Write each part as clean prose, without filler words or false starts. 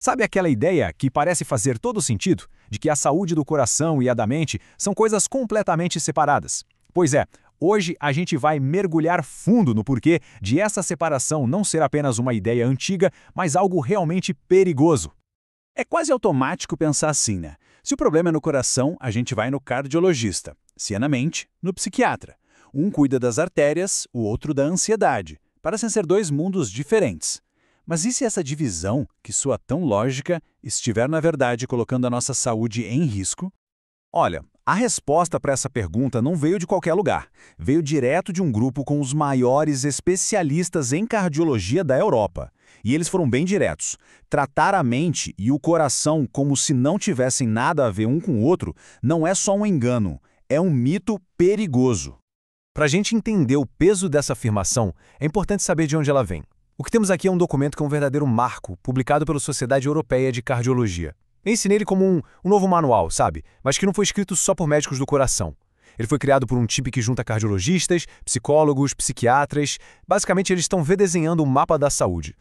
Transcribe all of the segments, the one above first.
Sabe aquela ideia que parece fazer todo sentido, de que a saúde do coração e a da mente são coisas completamente separadas? Pois é, hoje a gente vai mergulhar fundo no porquê de essa separação não ser apenas uma ideia antiga, mas algo realmente perigoso. É quase automático pensar assim, né? Se o problema é no coração, a gente vai no cardiologista. Se é na mente, no psiquiatra. Um cuida das artérias, o outro da ansiedade. Parecem ser dois mundos diferentes. Mas e se essa divisão, que soa tão lógica, estiver na verdade colocando a nossa saúde em risco? Olha, a resposta para essa pergunta não veio de qualquer lugar. Veio direto de um grupo com os maiores especialistas em cardiologia da Europa. E eles foram bem diretos. Tratar a mente e o coração como se não tivessem nada a ver um com o outro não é só um engano, é um mito perigoso. Para a gente entender o peso dessa afirmação, é importante saber de onde ela vem. O que temos aqui é um documento que é um verdadeiro marco, publicado pela Sociedade Europeia de Cardiologia. Pense nele como um novo manual, sabe? Mas que não foi escrito só por médicos do coração. Ele foi criado por um time que junta cardiologistas, psicólogos, psiquiatras. Basicamente, eles estão redesenhando o mapa da saúde.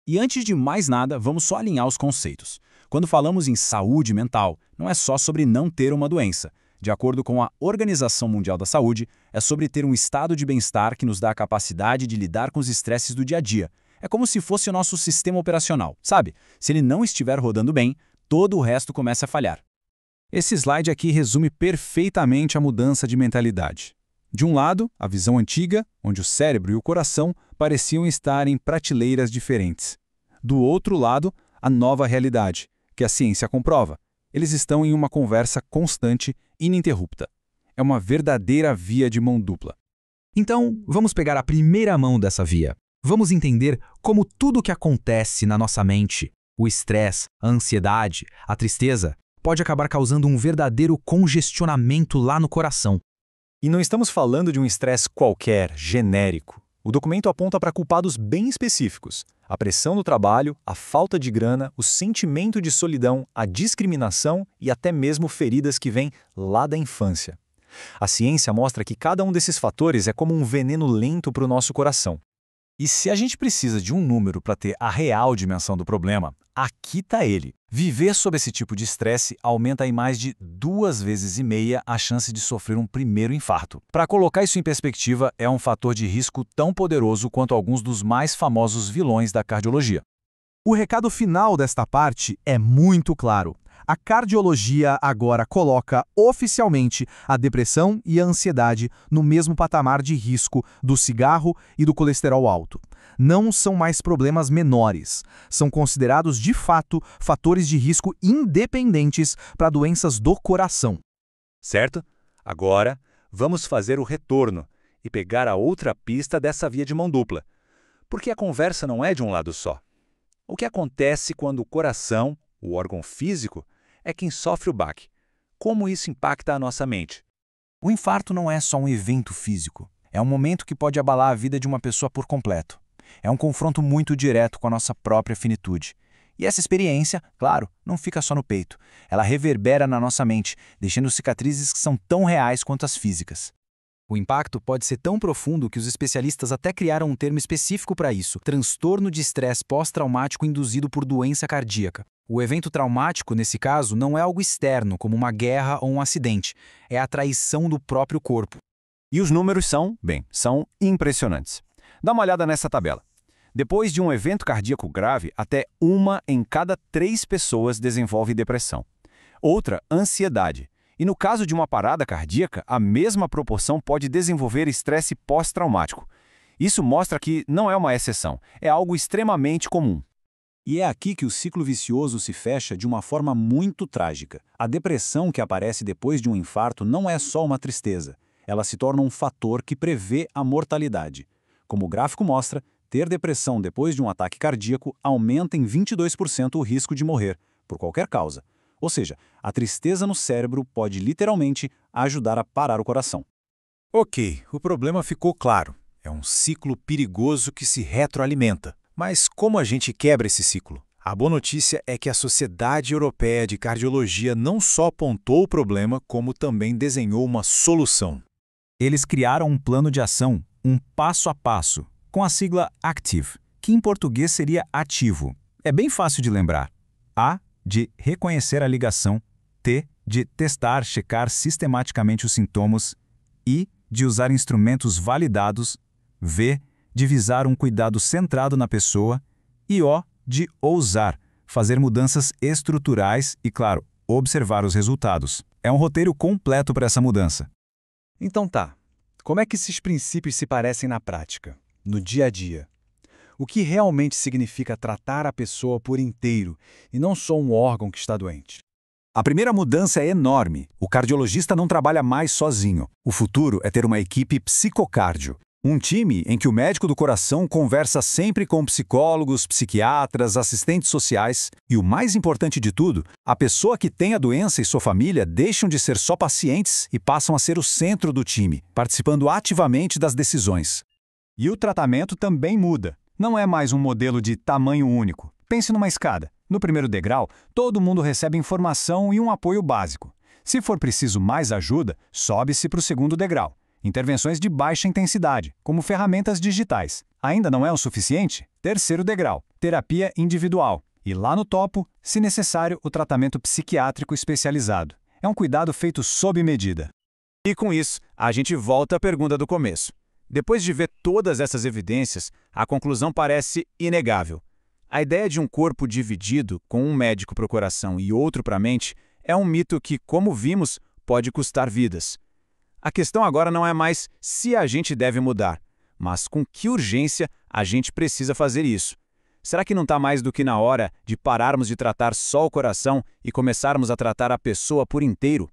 E antes de mais nada, vamos só alinhar os conceitos. Quando falamos em saúde mental, não é só sobre não ter uma doença. De acordo com a Organização Mundial da Saúde, é sobre ter um estado de bem-estar que nos dá a capacidade de lidar com os estresses do dia a dia. É como se fosse o nosso sistema operacional, sabe? Se ele não estiver rodando bem, todo o resto começa a falhar. Esse slide aqui resume perfeitamente a mudança de mentalidade. De um lado, a visão antiga, onde o cérebro e o coração pareciam estar em prateleiras diferentes. Do outro lado, a nova realidade, que a ciência comprova. Eles estão em uma conversa constante, ininterrupta. É uma verdadeira via de mão dupla. Então, vamos pegar a primeira mão dessa via. Vamos entender como tudo o que acontece na nossa mente, o estresse, a ansiedade, a tristeza, pode acabar causando um verdadeiro congestionamento lá no coração. E não estamos falando de um estresse qualquer, genérico. O documento aponta para culpados bem específicos. A pressão no trabalho, a falta de grana, o sentimento de solidão, a discriminação e até mesmo feridas que vêm lá da infância. A ciência mostra que cada um desses fatores é como um veneno lento para o nosso coração. E se a gente precisa de um número para ter a real dimensão do problema, aqui está ele. Viver sob esse tipo de estresse aumenta em mais de 2,5 vezes a chance de sofrer um primeiro infarto. Para colocar isso em perspectiva, é um fator de risco tão poderoso quanto alguns dos mais famosos vilões da cardiologia. O recado final desta parte é muito claro. A cardiologia agora coloca oficialmente a depressão e a ansiedade no mesmo patamar de risco do cigarro e do colesterol alto. Não são mais problemas menores. São considerados, de fato, fatores de risco independentes para doenças do coração. Certo? Agora, vamos fazer o retorno e pegar a outra pista dessa via de mão dupla. Porque a conversa não é de um lado só. O que acontece quando o coração, o órgão físico, é quem sofre o baque? Como isso impacta a nossa mente? O infarto não é só um evento físico. É um momento que pode abalar a vida de uma pessoa por completo. É um confronto muito direto com a nossa própria finitude. E essa experiência, claro, não fica só no peito. Ela reverbera na nossa mente, deixando cicatrizes que são tão reais quanto as físicas. O impacto pode ser tão profundo que os especialistas até criaram um termo específico para isso: transtorno de estresse pós-traumático induzido por doença cardíaca. O evento traumático, nesse caso, não é algo externo, como uma guerra ou um acidente. É a traição do próprio corpo. E os números são impressionantes. Dá uma olhada nessa tabela. Depois de um evento cardíaco grave, até 1 em cada 3 pessoas desenvolve depressão. Outra, ansiedade. E no caso de uma parada cardíaca, a mesma proporção pode desenvolver estresse pós-traumático. Isso mostra que não é uma exceção, é algo extremamente comum. E é aqui que o ciclo vicioso se fecha de uma forma muito trágica. A depressão que aparece depois de um infarto não é só uma tristeza. Ela se torna um fator que prevê a mortalidade. Como o gráfico mostra, ter depressão depois de um ataque cardíaco aumenta em 22% o risco de morrer, por qualquer causa. Ou seja, a tristeza no cérebro pode literalmente ajudar a parar o coração. Ok, o problema ficou claro. É um ciclo perigoso que se retroalimenta. Mas como a gente quebra esse ciclo? A boa notícia é que a Sociedade Europeia de Cardiologia não só apontou o problema, como também desenhou uma solução. Eles criaram um plano de ação, um passo a passo, com a sigla ACTIVE, que em português seria ativo. É bem fácil de lembrar. A, de reconhecer a ligação. T, de testar, checar sistematicamente os sintomas. I, de usar instrumentos validados. V, de visar um cuidado centrado na pessoa. E O, de ousar, fazer mudanças estruturais e, claro, observar os resultados. É um roteiro completo para essa mudança. Então tá. Como é que esses princípios se parecem na prática, no dia a dia? O que realmente significa tratar a pessoa por inteiro e não só um órgão que está doente? A primeira mudança é enorme. O cardiologista não trabalha mais sozinho. O futuro é ter uma equipe psicocardio. Um time em que o médico do coração conversa sempre com psicólogos, psiquiatras, assistentes sociais e, o mais importante de tudo, a pessoa que tem a doença e sua família deixam de ser só pacientes e passam a ser o centro do time, participando ativamente das decisões. E o tratamento também muda. Não é mais um modelo de tamanho único. Pense numa escada. No primeiro degrau, todo mundo recebe informação e um apoio básico. Se for preciso mais ajuda, sobe-se para o segundo degrau. Intervenções de baixa intensidade, como ferramentas digitais. Ainda não é o suficiente? Terceiro degrau, terapia individual. E lá no topo, se necessário, o tratamento psiquiátrico especializado. É um cuidado feito sob medida. E com isso, a gente volta à pergunta do começo. Depois de ver todas essas evidências, a conclusão parece inegável. A ideia de um corpo dividido, com um médico para o coração e outro para a mente, é um mito que, como vimos, pode custar vidas. A questão agora não é mais se a gente deve mudar, mas com que urgência a gente precisa fazer isso. Será que não está mais do que na hora de pararmos de tratar só o coração e começarmos a tratar a pessoa por inteiro?